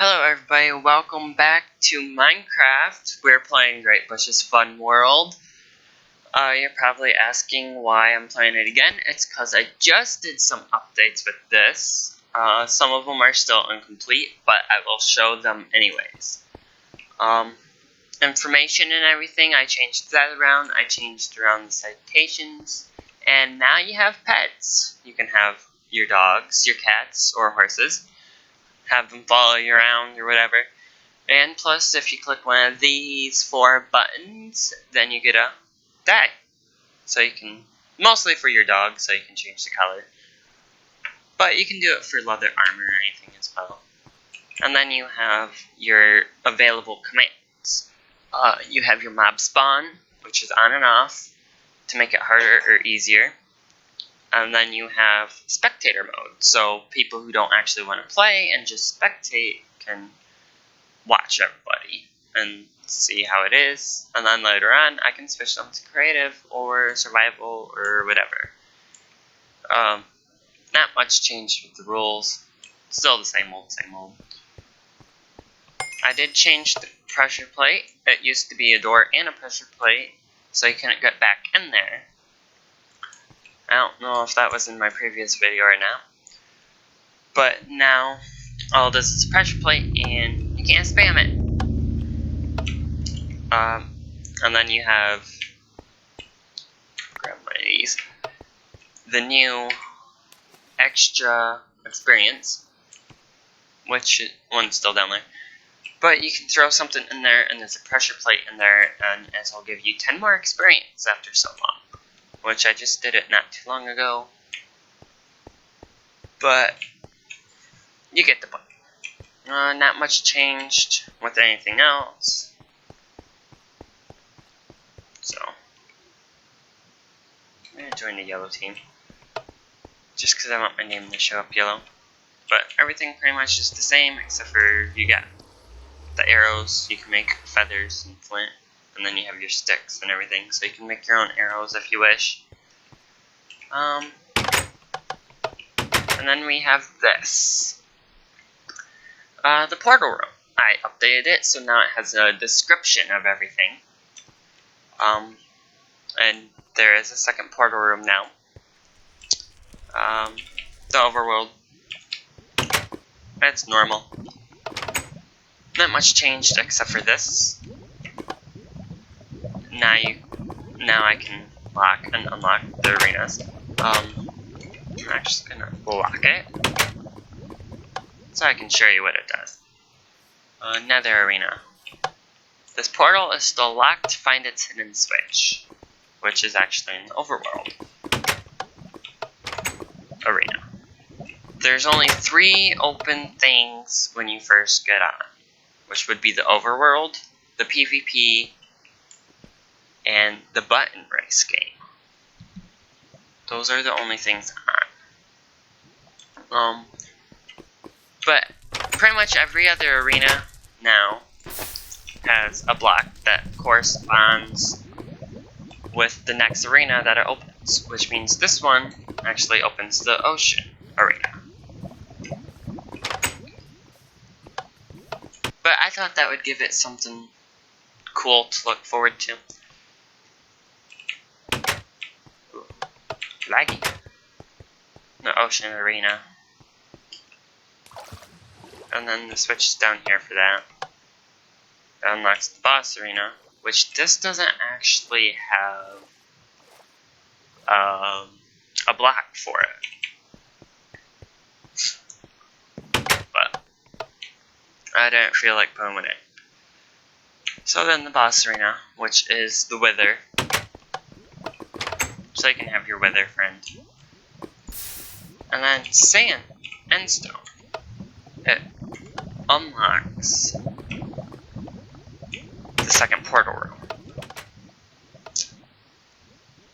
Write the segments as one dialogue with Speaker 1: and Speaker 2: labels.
Speaker 1: Hello everybody, welcome back to Minecraft. We're playing GreatBush's Fun World. You're probably asking why I'm playing it again. It's because I just did some updates with this. Some of them are still incomplete, but I will show them anyways. Information and everything, I changed that around. I changed around the citations. And now you have pets. You can have your dogs, your cats, or horses. Have them follow you around or whatever. And plus, if you click one of these 4 buttons, then you get a tag. So you can, mostly for your dog, so you can change the color. But you can do it for leather armor or anything as well. And then you have your available commands. You have your mob spawn, which is on and off, to make it harder or easier. And then you have spectator mode, so people who don't actually want to play and just spectate can watch everybody and see how it is. And then later on, I can switch them to creative or survival or whatever. Not much changed with the rules. Still the same old, same old. I did change the pressure plate. It used to be a door and a pressure plate, so you couldn't get back in there. I don't know if that was in my previous video or not. But now, all this is a pressure plate and you can't spam it. And then you have, grab one of these, the new extra experience, which one's still down there. But you can throw something in there and there's a pressure plate in there and it'll give you 10 more experience after so long. Which I just did it not too long ago. But you get the point. Not much changed with anything else. So I'm going to join the yellow team. Just because I want my name to show up yellow. But everything pretty much is the same except for you got the arrows. You can make feathers and flint. And then you have your sticks and everything, so you can make your own arrows if you wish. And then we have this. The portal room. I updated it, so now it has a description of everything. And there is a second portal room now. The overworld. It's normal. Not much changed except for this. Now I can lock and unlock the arenas. I'm just gonna lock it so I can show you what it does. Another arena. This portal is still locked. Find its hidden switch, which is actually an overworld arena. There's only 3 open things when you first get on, which would be the overworld, the PvP, and the button race game. Those are the only things on. But pretty much every other arena now has a block that corresponds with the next arena that it opens, which means this one actually opens the ocean arena. But I thought that would give it something cool to look forward to. Laggy. The ocean arena. And then the switch is down here for that. That unlocks the boss arena, which this doesn't actually have a block for it. But I didn't feel like putting it in. So then the boss arena, which is the wither. So you can have your wither friend. And then sand and stone. It unlocks the second portal room.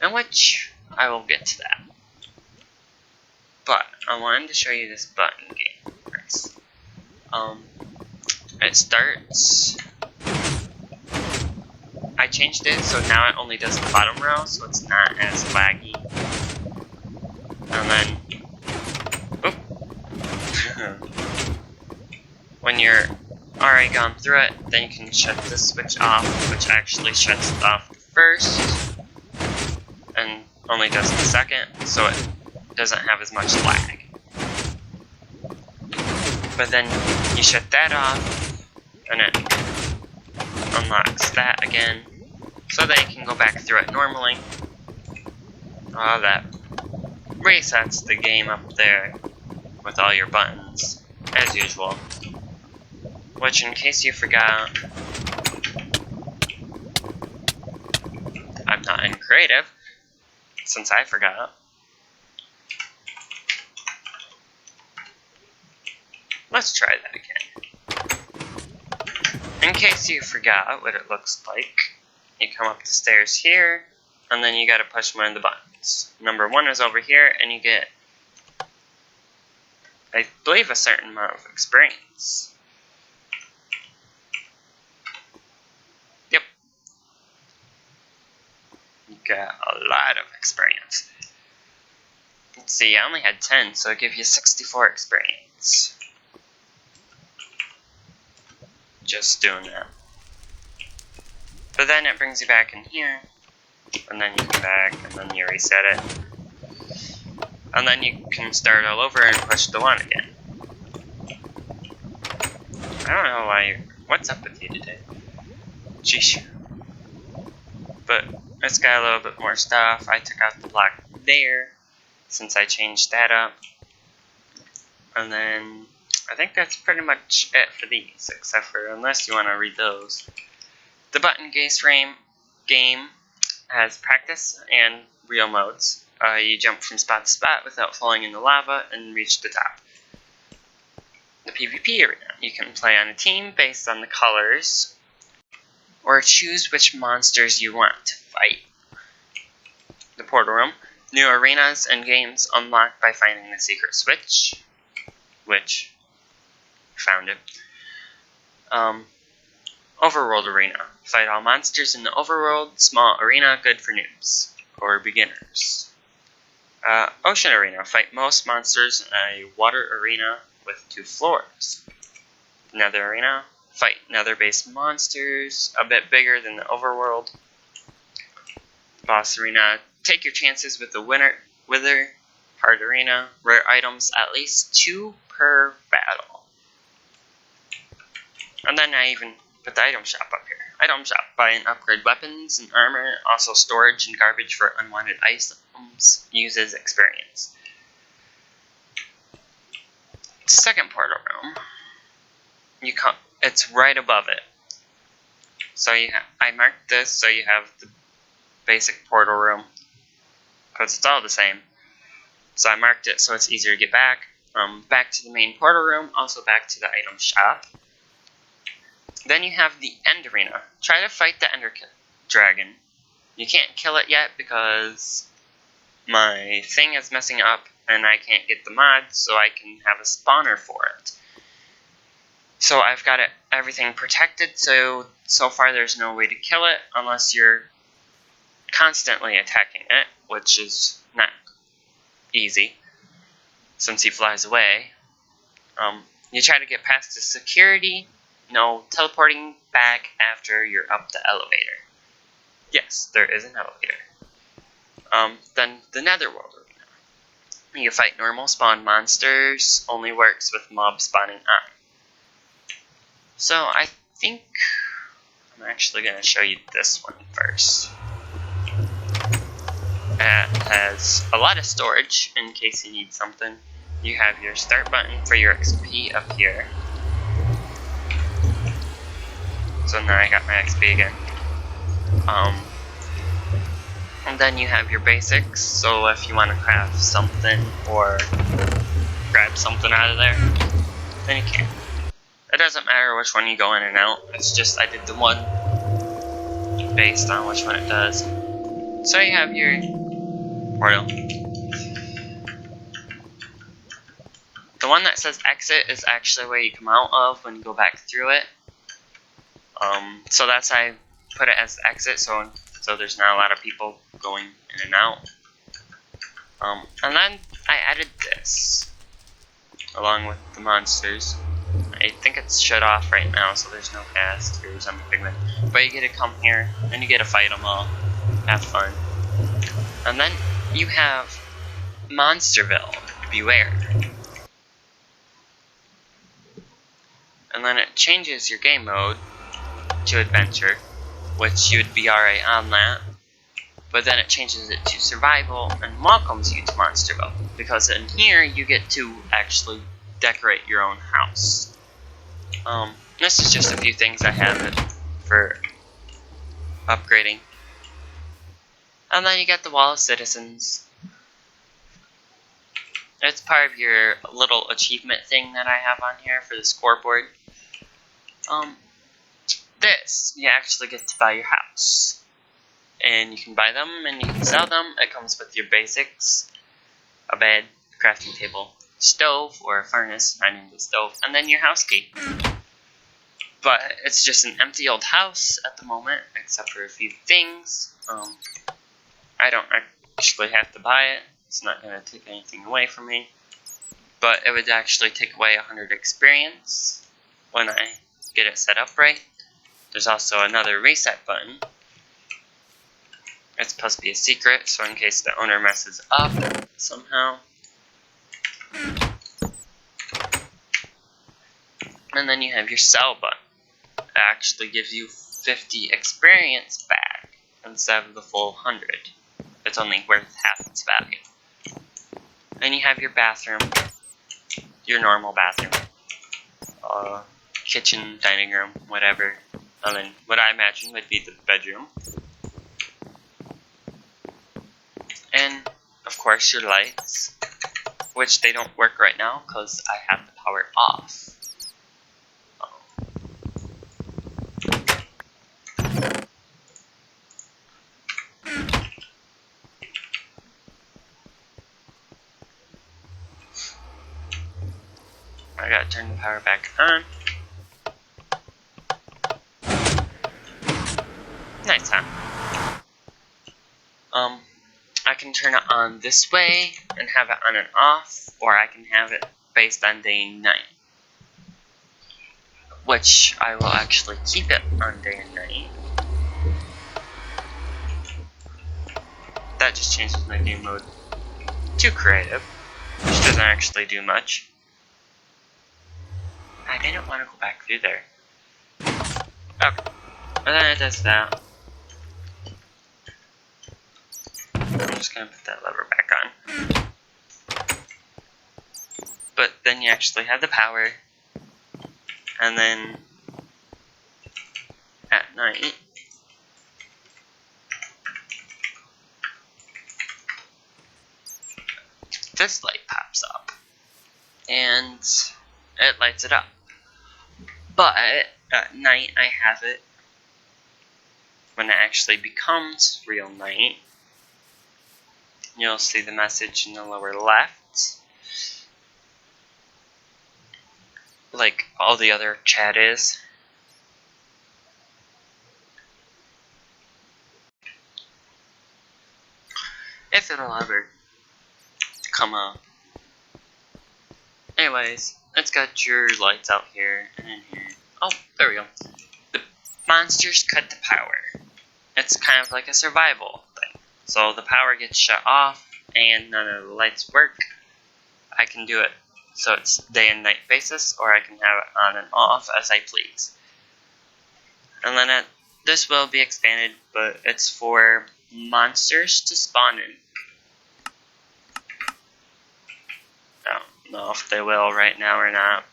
Speaker 1: In which I will get to that. But I wanted to show you this button game first. It starts. I changed it so now it only does the bottom row, so it's not as laggy. And then, oop. when you're already gone through it, then you can shut this switch off, which actually shuts it off first and only does the second, so it doesn't have as much lag. But then you shut that off, and it unlocks that again, so that you can go back through it normally. That resets the game up there with all your buttons, as usual. Which, in case you forgot, I'm not in creative, since I forgot. Let's try that again. In case you forgot what it looks like, you come up the stairs here, and then you gotta push one of the buttons. Number 1 is over here, and you get, I believe, a certain amount of experience. Yep. You got a lot of experience. Let's see, I only had 10, so it gives you 64 experience. Just doing that. But then it brings you back in here, and then you come back, and then you reset it. And then you can start all over and push the 1 again. I don't know why what's up with you today? Sheesh. But it's got a little bit more stuff. I took out the block there, since I changed that up. And then I think that's pretty much it for these, except for unless you want to read those. The button game has practice and real modes. You jump from spot to spot without falling in the lava and reach the top. The PvP arena. You can play on a team based on the colors, or choose which monsters you want to fight. The portal room. New arenas and games unlocked by finding the secret switch, which found it. Overworld arena. Fight all monsters in the overworld. Small arena, good for noobs or beginners. Ocean arena. Fight most monsters in a water arena with 2 floors. Nether arena. Fight nether-based monsters, a bit bigger than the overworld. Boss arena. Take your chances with the wither. Hard arena. Rare items, at least 2 per battle. And then I even put the item shop up here. Item shop. Buy and upgrade weapons and armor. Also storage and garbage for unwanted items. Uses experience. Second portal room. It's right above it. So I marked this so you have the basic portal room, because it's all the same. So I marked it so it's easier to get back. Back to the main portal room, also back to the item shop. Then you have the end arena. Try to fight the ender dragon. You can't kill it yet because my thing is messing up and I can't get the mod so I can have a spawner for it. So I've got everything protected, so far there's no way to kill it unless you're constantly attacking it, which is not easy since he flies away. You try to get past the security. No teleporting back after you're up the elevator. Yes, there is an elevator. Then the netherworld arena. You fight normal spawn monsters, only works with mob spawning on. So I think I'm actually going to show you this one first. It has a lot of storage in case you need something. You have your start button for your XP up here. So now I got my XP again. And then you have your basics, so if you want to craft something or grab something out of there, then you can. It doesn't matter which one you go in and out, it's just I did the one based on which one it does. So you have your portal. The one that says exit is actually where you come out of when you go back through it. So that's why I put it as exit, so there's not a lot of people going in and out. And then I added this, along with the monsters. I think it's shut off right now, so there's no cast or some pigment. But you get to come here, and you get to fight them all. Have fun. And then you have Monsterville. Beware. And then it changes your game mode to Adventure, which you would be alright on that. But then it changes it to Survival and welcomes you to Monsterville. Because in here, you get to actually decorate your own house. This is just a few things I have for upgrading. And then you get the Wall of Citizens. It's part of your little achievement thing that I have on here for the scoreboard. This, you actually get to buy your house. And you can buy them and you can sell them. It comes with your basics. A bed, a crafting table, stove or a furnace, I need the stove, and then your house key. But it's just an empty old house at the moment, except for a few things. I don't actually have to buy it. It's not going to take anything away from me. But it would actually take away 100 experience when I get it set up right. There's also another reset button. It's supposed to be a secret, so in case the owner messes up somehow. And then you have your sell button. It actually gives you 50 experience back instead of the full 100. It's only worth half its value. And you have your bathroom, your normal bathroom, kitchen, dining room, whatever. And then what I imagine would be the bedroom. And, of course, your lights, which they don't work right now because I have the power off. I gotta turn the power back on. Nice, huh? I can turn it on this way and have it on and off, or I can have it based on day and night. Which I will actually keep it on day and night. That just changes my game mode to creative, which doesn't actually do much. I didn't want to go back through there. Okay, and then it does that. I'm just gonna put that lever back on. But then you actually have the power, and then at night, this light pops up, and it lights it up. But at night I have it, when it actually becomes real night, you'll see the message in the lower left, like all the other chat is. If it'll ever come up. Anyways, it's got your lights out here and in here. Oh, there we go. The monsters cut the power. It's kind of like a survival thing. So the power gets shut off and none of the lights work. I can do it so it's day and night basis, or I can have it on and off as I please. And then this will be expanded, but it's for monsters to spawn in. I don't know if they will right now or not.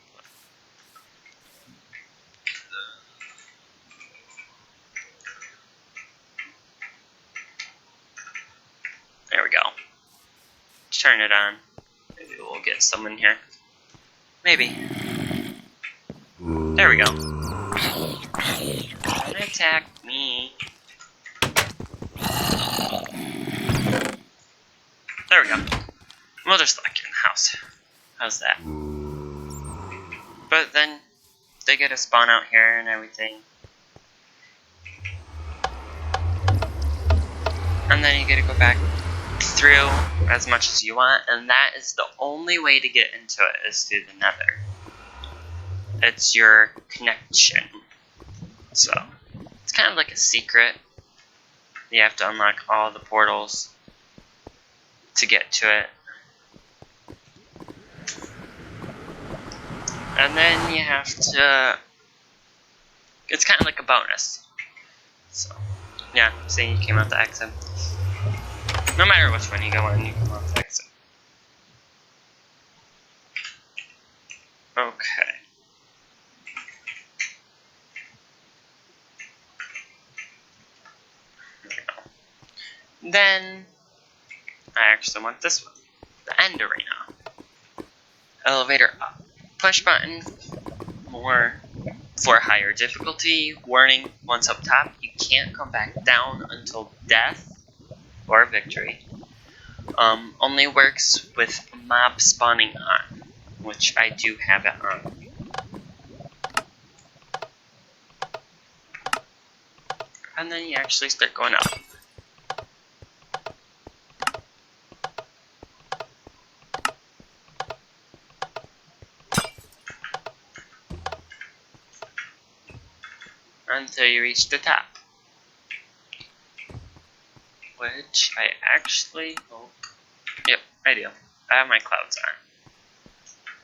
Speaker 1: There we go. Turn it on. Maybe we'll get someone here. Maybe. There we go. Attack me. There we go. We'll just lock you in the house. How's that? But then they get a spawn out here and everything. And then you get to go back through as much as you want, and that is the only way to get into it is through the nether. it's your connection. So it's kind of like a secret. You have to unlock all the portals to get to it. And then you have to, it's kind of like a bonus. So, yeah, say you came out the exit. No matter which one you go on, you come out the exit. Okay. There we go. Then, I actually want this one. The end arena. Elevator up. Push button for higher difficulty. Warning, once up top, you can't come back down until death or victory. Only works with mob spawning on, which I do have it on. And then you actually start going up. Until you reach the top. Which I actually hope. Yep, I do. I have my clouds on.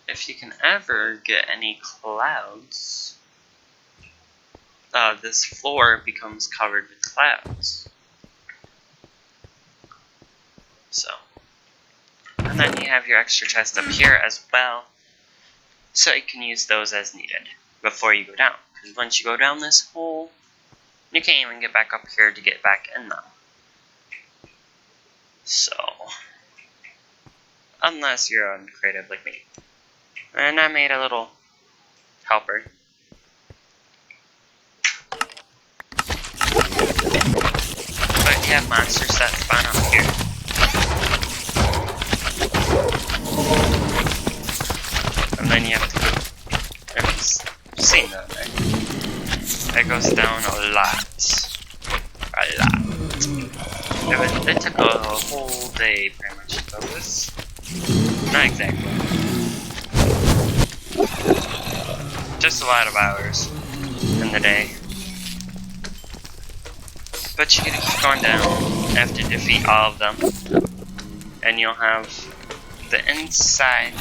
Speaker 1: If you can ever get any clouds, this floor becomes covered with clouds. So. And then you have your extra chest up here as well. So you can use those as needed before you go down. Because once you go down this hole, you can't even get back up here to get back in them. So, unless you're uncreative like me. And I made a little helper. But you have monsters that spawn up here. And then you have to go. I've seen that, right? It goes down a lot. It took a whole day pretty much to build this. Not exactly. Just a lot of hours in the day. But you can keep going down after you defeat all of them. And you'll have the inside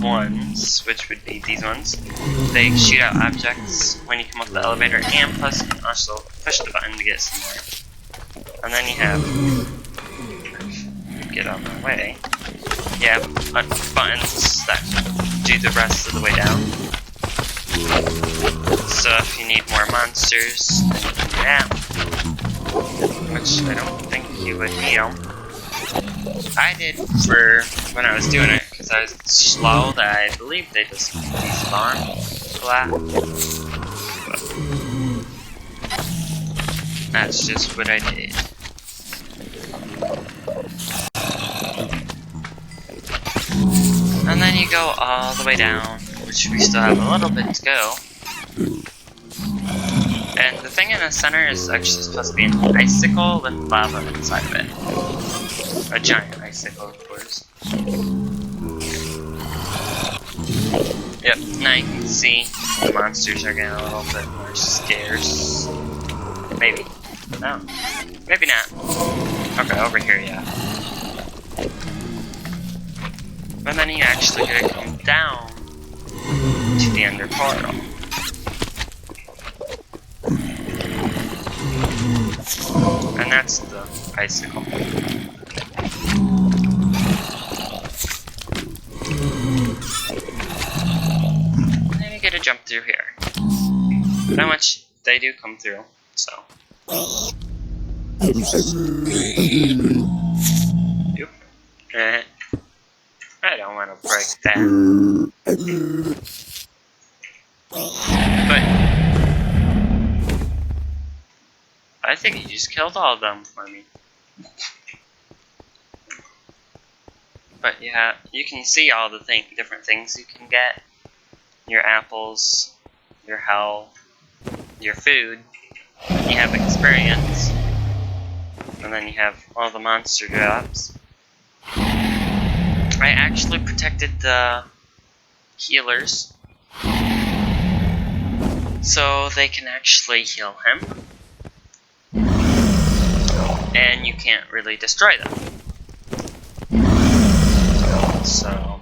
Speaker 1: ones, which would be these ones. They shoot out objects when you come up the elevator, and plus you can also push the button to get some more. And then you have, get on my way, you have buttons that do the rest of the way down. So if you need more monsters, then you can do that. Which I don't think you would need them. I did for when I was doing it, because I was slow that I believe they just despawn flat. But that's just what I did. And then you go all the way down, which we still have a little bit to go. And the thing in the center is actually supposed to be an icicle with lava inside of it. A giant icicle, of course. Yep, now you can see the monsters are getting a little bit more scarce. Maybe. No. Maybe not. Okay, over here, yeah. But then you actually gotta come down to the ender portal. And that's the icicle. And you get to jump through here. Not much they do come through, so. Yep. I don't want to break that. But I think you just killed all of them for me. But yeah, you can see all the different things you can get. Your apples, your health, your food. You have experience. And then you have all the monster drops. I actually protected the healers So they can actually heal him. And you can't really destroy them. So.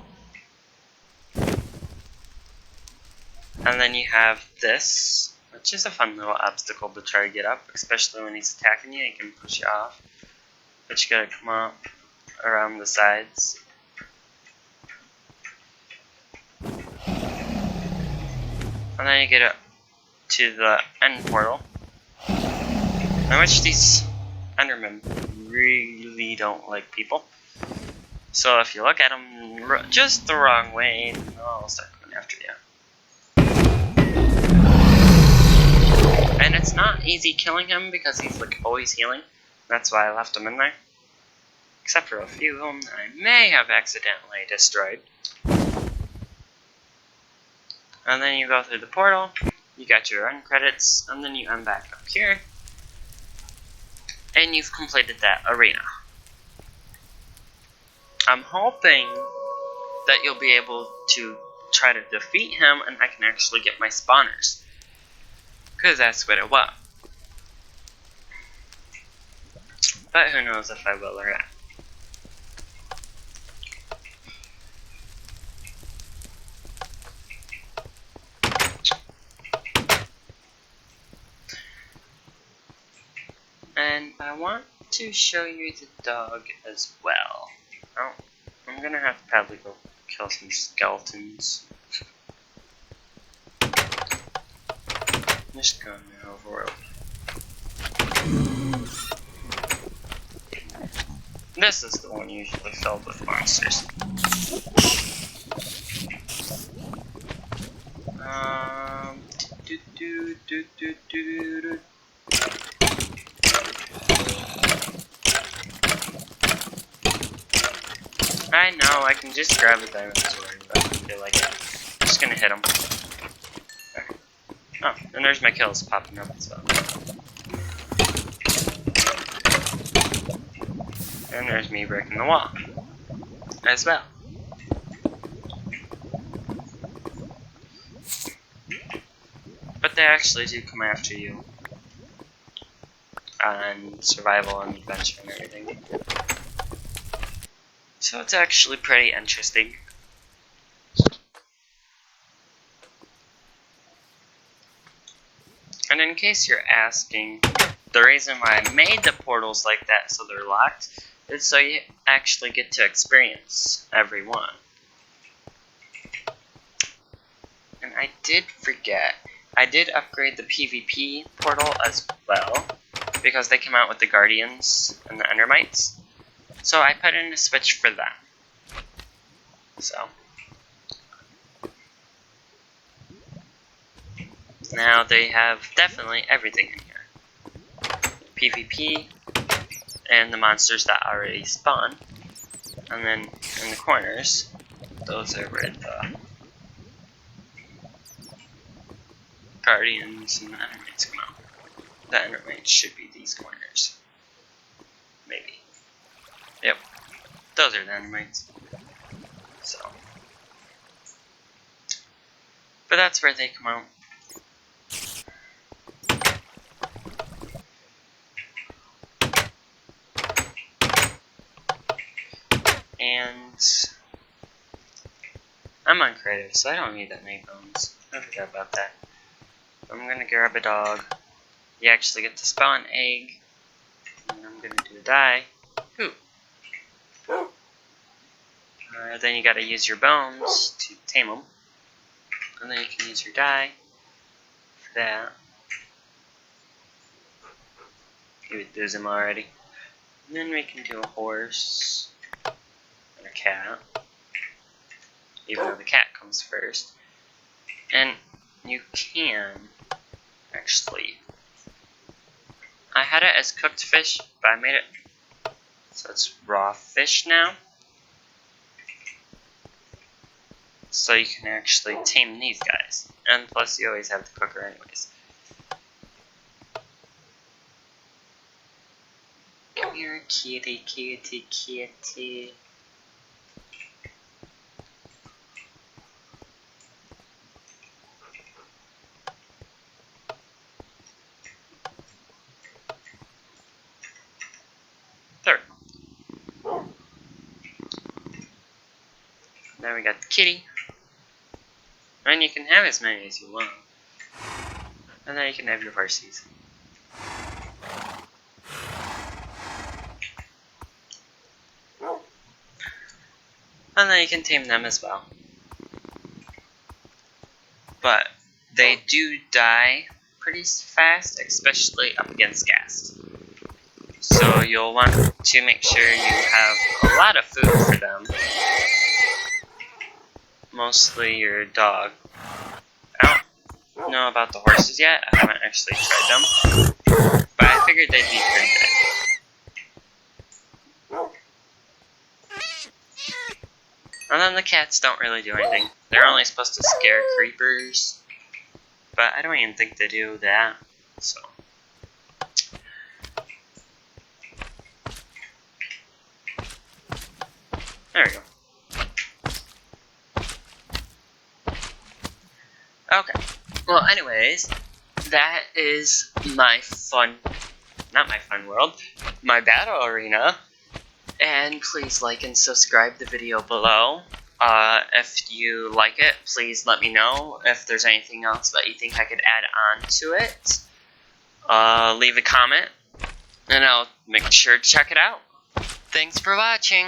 Speaker 1: And then you have this, which is a fun little obstacle to try to get up, especially when he's attacking you, he can push you off. But you gotta come up around the sides. And then you get up to the end portal, in which these Endermen really don't like people. So if you look at them just the wrong way, they'll start coming after you. And it's not easy killing him because he's like always healing. That's why I left him in there. Except for a few of them that I may have accidentally destroyed. And then you go through the portal, you got your end credits, and then you end back up here. And you've completed that arena. I'm hoping that you'll be able to try to defeat him and I can actually get my spawners. Because that's what I want. But who knows if I will or not. And I want to show you the dog as well. Oh, I'm gonna have to probably go kill some skeletons. I'm just going to overworld. This is the one usually filled with monsters. I know, I can just grab a diamond sword, but I feel like it. I'm just gonna hit him. There. Oh, and there's my kills popping up as well. And there's me breaking the wall as well. But they actually do come after you on survival and adventure and everything. So it's actually pretty interesting. And in case you're asking, the reason why I made the portals like that so they're locked is so you actually get to experience every one. And I did forget, I did upgrade the PvP portal as well, because they came out with the Guardians and the Endermites. So I put in a switch for them. So now they have definitely everything in here. PvP and the monsters that already spawn. And then in the corners, those are where the Guardians and the Endermites come out. The Endermites should be these corners. Maybe. Yep. Those are the Endermites. So. But that's where they come out. And I'm on creative, so I don't need that many bones. I forgot about that. I'm gonna grab a dog. You actually get to spawn egg. And I'm gonna do a dye. Ooh. Then you gotta use your bones to tame them. And then you can use your dye for that. You would lose them already. And then we can do a horse. And a cat. Even though the cat comes first. And you can actually, I had it as cooked fish, but I made it so it's raw fish now. So you can actually tame these guys. And plus you always have the cooker anyways. Come here, kitty, kitty, kitty. Now we got the kitty. And you can have as many as you want. And then you can have your horsies. And then you can tame them as well. But they do die pretty fast, especially up against gas. So you'll want to make sure you have a lot of food for them. Mostly your dog. I don't know about the horses yet. I haven't actually tried them. But I figured they'd be pretty good. And then the cats don't really do anything. They're only supposed to scare creepers. But I don't even think they do that. So. There we go. Okay. Well, anyways, that is my my battle arena. And please like and subscribe the video below. If you like it, please let me know if there's anything else that you think I could add on to it. Leave a comment, and I'll make sure to check it out. Thanks for watching.